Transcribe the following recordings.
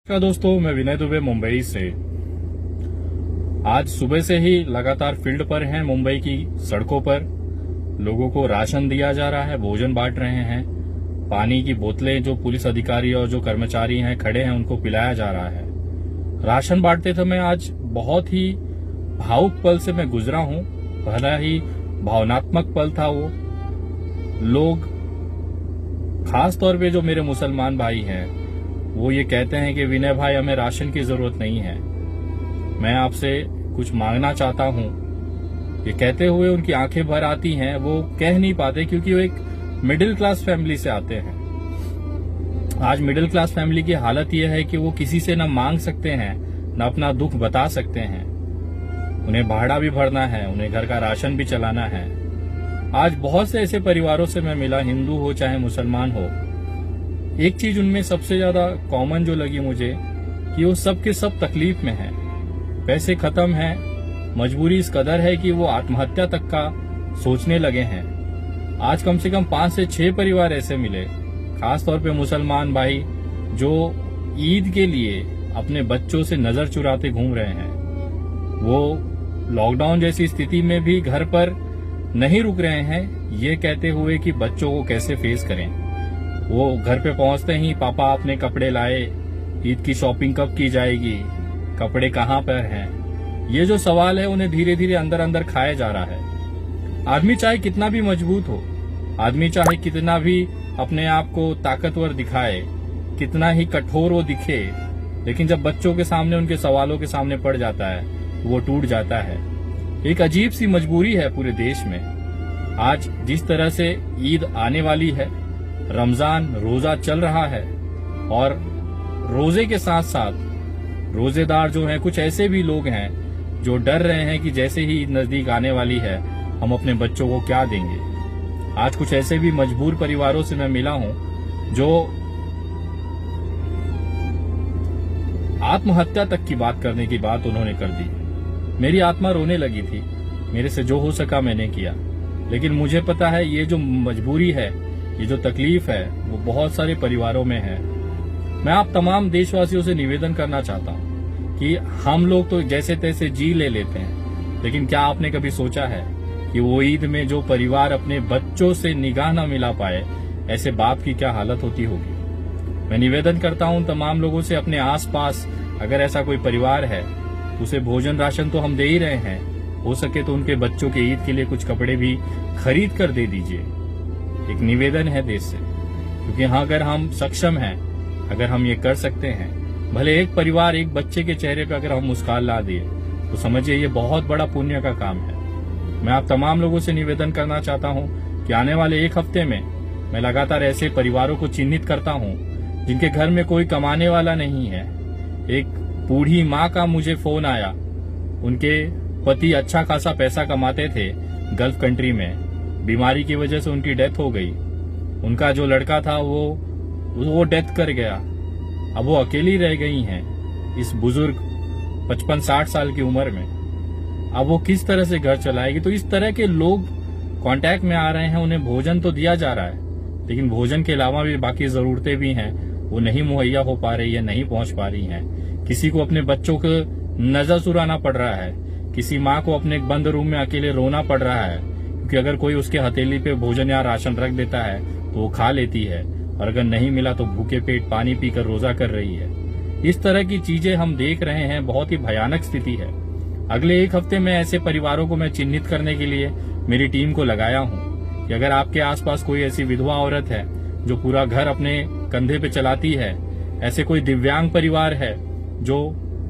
नमस्कार दोस्तों, मैं विनय दुबे मुंबई से। आज सुबह से ही लगातार फील्ड पर हैं मुंबई की सड़कों पर। लोगों को राशन दिया जा रहा है, भोजन बांट रहे हैं। पानी की बोतलें जो पुलिस अधिकारी और जो कर्मचारी हैं खड़े हैं उनको पिलाया जा रहा है। राशन बांटते समय आज बहुत ही भावुक पल से मैं गुजरा हूं। भला ही भावनात्मक पल था वो। लोग, खास तौर पे जो मेरे मुसलमान भाई हैं, वो ये कहते हैं कि विनय भाई, हमें राशन की जरूरत नहीं है, मैं आपसे कुछ मांगना चाहता हूं। ये कहते हुए उनकी आंखें भर आती हैं। वो कह नहीं पाते क्योंकि वो एक मिडिल क्लास फैमिली से आते हैं। आज मिडिल क्लास फैमिली की हालत यह है कि वो किसी से न मांग सकते हैं, न अपना दुख बता सकते हैं। उन्हें भाड़ा भी भरना है, उन्हें घर का राशन भी चलाना है। आज बहुत से ऐसे परिवारों से मैं मिला, हिंदू हो चाहे मुसलमान हो। एक चीज उनमें सबसे ज्यादा कॉमन जो लगी मुझे कि वो सब के सब तकलीफ में हैं। पैसे खत्म हैं, मजबूरी इस कदर है कि वो आत्महत्या तक का सोचने लगे हैं। आज कम से कम 5 से 6 परिवार ऐसे मिले, खासतौर पे मुसलमान भाई, जो ईद के लिए अपने बच्चों से नजर चुराते घूम रहे हैं। वो लॉकडाउन जैसी स्थिति में भी घर पर नहीं रुक रहे हैं, ये कहते हुए कि बच्चों को कैसे फेस करें। वो घर पे पहुंचते ही, पापा आपने कपड़े लाए, ईद की शॉपिंग कब की जाएगी, कपड़े कहाँ पर हैं, ये जो सवाल है उन्हें धीरे धीरे अंदर अंदर खाया जा रहा है। आदमी चाहे कितना भी मजबूत हो, आदमी चाहे कितना भी अपने आप को ताकतवर दिखाए, कितना ही कठोर वो दिखे, लेकिन जब बच्चों के सामने, उनके सवालों के सामने पड़ जाता है, वो टूट जाता है। एक अजीब सी मजबूरी है पूरे देश में। आज जिस तरह से ईद आने वाली है, रमजान रोजा चल रहा है, और रोजे के साथ साथ रोजेदार जो हैं, कुछ ऐसे भी लोग हैं जो डर रहे हैं कि जैसे ही ईद नजदीक आने वाली है, हम अपने बच्चों को क्या देंगे। आज कुछ ऐसे भी मजबूर परिवारों से मैं मिला हूं जो आत्महत्या तक की बात करने की बात उन्होंने कर दी। मेरी आत्मा रोने लगी थी। मेरे से जो हो सका मैंने किया, लेकिन मुझे पता है ये जो मजबूरी है, ये जो तकलीफ है, वो बहुत सारे परिवारों में है। मैं आप तमाम देशवासियों से निवेदन करना चाहता हूं कि हम लोग तो जैसे तैसे जी ले लेते हैं, लेकिन क्या आपने कभी सोचा है कि वो ईद में जो परिवार अपने बच्चों से निगाह न मिला पाए, ऐसे बाप की क्या हालत होती होगी। मैं निवेदन करता हूं तमाम लोगों से, अपने आसपास अगर ऐसा कोई परिवार है, उसे भोजन राशन तो हम दे ही रहे हैं, हो सके तो उनके बच्चों के ईद के लिए कुछ कपड़े भी खरीद कर दे दीजिए। एक निवेदन है देश से, क्योंकि हाँ, अगर हम सक्षम हैं, अगर हम ये कर सकते हैं, भले एक परिवार, एक बच्चे के चेहरे पे अगर हम मुस्कान ला दिए, तो समझिए ये बहुत बड़ा पुण्य का काम है। मैं आप तमाम लोगों से निवेदन करना चाहता हूं कि आने वाले एक हफ्ते में मैं लगातार ऐसे परिवारों को चिन्हित करता हूं जिनके घर में कोई कमाने वाला नहीं है। एक बूढ़ी माँ का मुझे फोन आया, उनके पति अच्छा खासा पैसा कमाते थे गल्फ कंट्री में, बीमारी की वजह से उनकी डेथ हो गई। उनका जो लड़का था वो डेथ कर गया। अब वो अकेली रह गई हैं इस बुजुर्ग 55-60 साल की उम्र में। अब वो किस तरह से घर चलाएगी। तो इस तरह के लोग कांटेक्ट में आ रहे हैं। उन्हें भोजन तो दिया जा रहा है, लेकिन भोजन के अलावा भी बाकी जरूरतें भी हैं, वो नहीं मुहैया हो पा रही है, नहीं पहुंच पा रही हैं। किसी को अपने बच्चों को नजर चुराना पड़ रहा है, किसी माँ को अपने बंद रूम में अकेले रोना पड़ रहा है, क्योंकि अगर कोई उसके हथेली पे भोजन या राशन रख देता है तो वो खा लेती है, और अगर नहीं मिला तो भूखे पेट पानी पीकर रोजा कर रही है। इस तरह की चीजें हम देख रहे हैं। बहुत ही भयानक स्थिति है। अगले एक हफ्ते में ऐसे परिवारों को मैं चिन्हित करने के लिए मेरी टीम को लगाया हूं कि अगर आपके आसपास कोई ऐसी विधवा औरत है जो पूरा घर अपने कंधे पे चलाती है, ऐसे कोई दिव्यांग परिवार है जो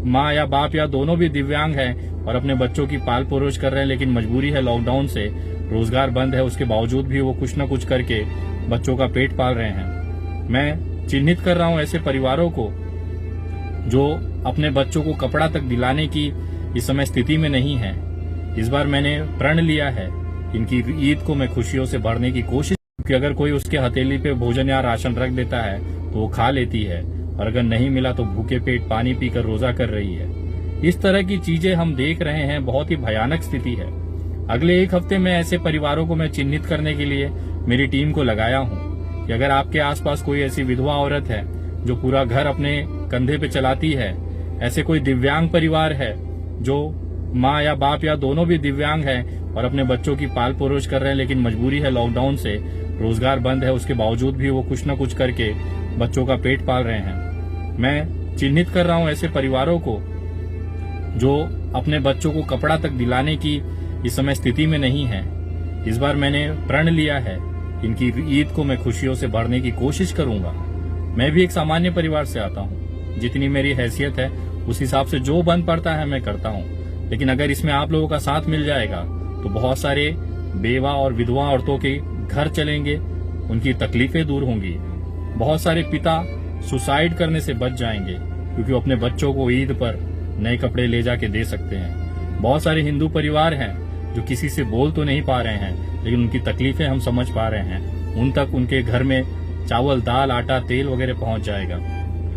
माँ या बाप या दोनों भी दिव्यांग हैं और अपने बच्चों की पाल पोरोश कर रहे हैं, लेकिन मजबूरी है, लॉकडाउन से रोजगार बंद है, उसके बावजूद भी वो कुछ न कुछ करके बच्चों का पेट पाल रहे हैं। मैं चिन्हित कर रहा हूं ऐसे परिवारों को जो अपने बच्चों को कपड़ा तक दिलाने की इस समय स्थिति में नहीं है। इस बार मैंने प्रण लिया है इनकी ईद को मैं खुशियों से भरने की कोशिश, क्योंकि अगर कोई उसके हथेली पे भोजन या राशन रख देता है तो वो खा लेती है, और अगर नहीं मिला तो भूखे पेट पानी पीकर रोजा कर रही है। इस तरह की चीजें हम देख रहे हैं। बहुत ही भयानक स्थिति है। अगले एक हफ्ते में ऐसे परिवारों को मैं चिन्हित करने के लिए मेरी टीम को लगाया हूं कि अगर आपके आसपास कोई ऐसी विधवा औरत है जो पूरा घर अपने कंधे पे चलाती है। ऐसे कोई दिव्यांग परिवार है जो माँ या बाप या दोनों भी दिव्यांग हैं और अपने बच्चों की पाल पोरोश कर रहे हैं, लेकिन मजबूरी है, लॉकडाउन से रोजगार बंद है, उसके बावजूद भी वो कुछ न कुछ करके बच्चों का पेट पाल रहे हैं। मैं चिन्हित कर रहा हूं ऐसे परिवारों को जो अपने बच्चों को कपड़ा तक दिलाने की इस समय स्थिति में नहीं है। इस बार मैंने प्रण लिया है, इनकी ईद को मैं खुशियों से भरने की कोशिश करूंगा। मैं भी एक सामान्य परिवार से आता हूं, जितनी मेरी हैसियत है उस हिसाब से जो बन पड़ता है मैं करता हूं। लेकिन अगर इसमें आप लोगों का साथ मिल जाएगा तो बहुत सारे बेवा और विधवा औरतों के घर चलेंगे, उनकी तकलीफें दूर होंगी। बहुत सारे पिता सुसाइड करने से बच जाएंगे क्योंकि वो अपने बच्चों को ईद पर नए कपड़े ले जाके दे सकते हैं। बहुत सारे हिंदू परिवार हैं जो किसी से बोल तो नहीं पा रहे हैं, लेकिन उनकी तकलीफें हम समझ पा रहे हैं। उन तक उनके घर में चावल, दाल, आटा, तेल वगैरह पहुंच जाएगा।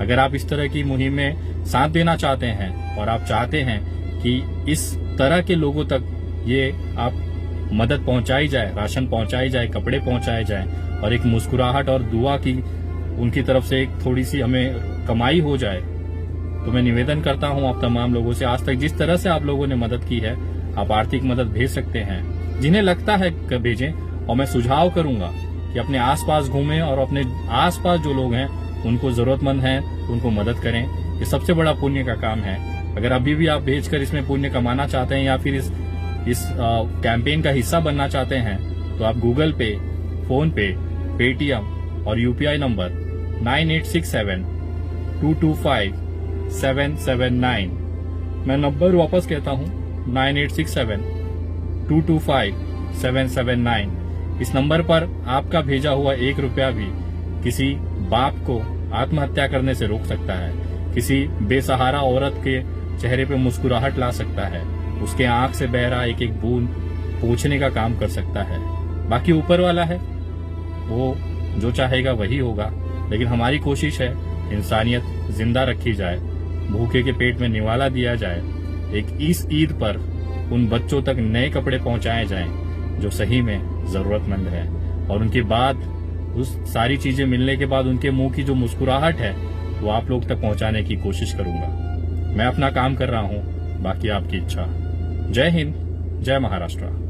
अगर आप इस तरह की मुहिम में साथ देना चाहते हैं और आप चाहते हैं कि इस तरह के लोगों तक ये आप मदद पहुंचाई जाए, राशन पहुंचाई जाए, कपड़े पहुंचाए जाए और एक मुस्कुराहट और दुआ की उनकी तरफ से एक थोड़ी सी हमें कमाई हो जाए, तो मैं निवेदन करता हूं आप तमाम लोगों से, आज तक जिस तरह से आप लोगों ने मदद की है, आप आर्थिक मदद भेज सकते हैं जिन्हें लगता है कि भेजें। और मैं सुझाव करूंगा कि अपने आसपास घूमें और अपने आसपास जो लोग हैं उनको जरूरतमंद हैं उनको मदद करें। ये सबसे बड़ा पुण्य का काम है। अगर अभी भी आप भेजकर इसमें पुण्य कमाना चाहते हैं या फिर इस कैंपेन का हिस्सा बनना चाहते हैं तो आप गूगल पे, फोन पे, पेटीएम और यूपीआई नंबर 9867225779, मैं नंबर वापस कहता हूं 9867225779, इस नंबर पर आपका भेजा हुआ 1 रुपया भी किसी बाप को आत्महत्या करने से रोक सकता है, किसी बेसहारा औरत के चेहरे पे मुस्कुराहट ला सकता है, उसके आंख से बह रहा एक एक बूंद पोंछने का काम कर सकता है। बाकी ऊपर वाला है, वो जो चाहेगा वही होगा, लेकिन हमारी कोशिश है इंसानियत जिंदा रखी जाए, भूखे के पेट में निवाला दिया जाए, एक इस ईद पर उन बच्चों तक नए कपड़े पहुंचाए जाएं जो सही में जरूरतमंद है, और उनके बाद उस सारी चीजें मिलने के बाद उनके मुंह की जो मुस्कुराहट है वो आप लोग तक पहुंचाने की कोशिश करूंगा। मैं अपना काम कर रहा हूं, बाकी आपकी इच्छा। जय हिंद, जय महाराष्ट्र।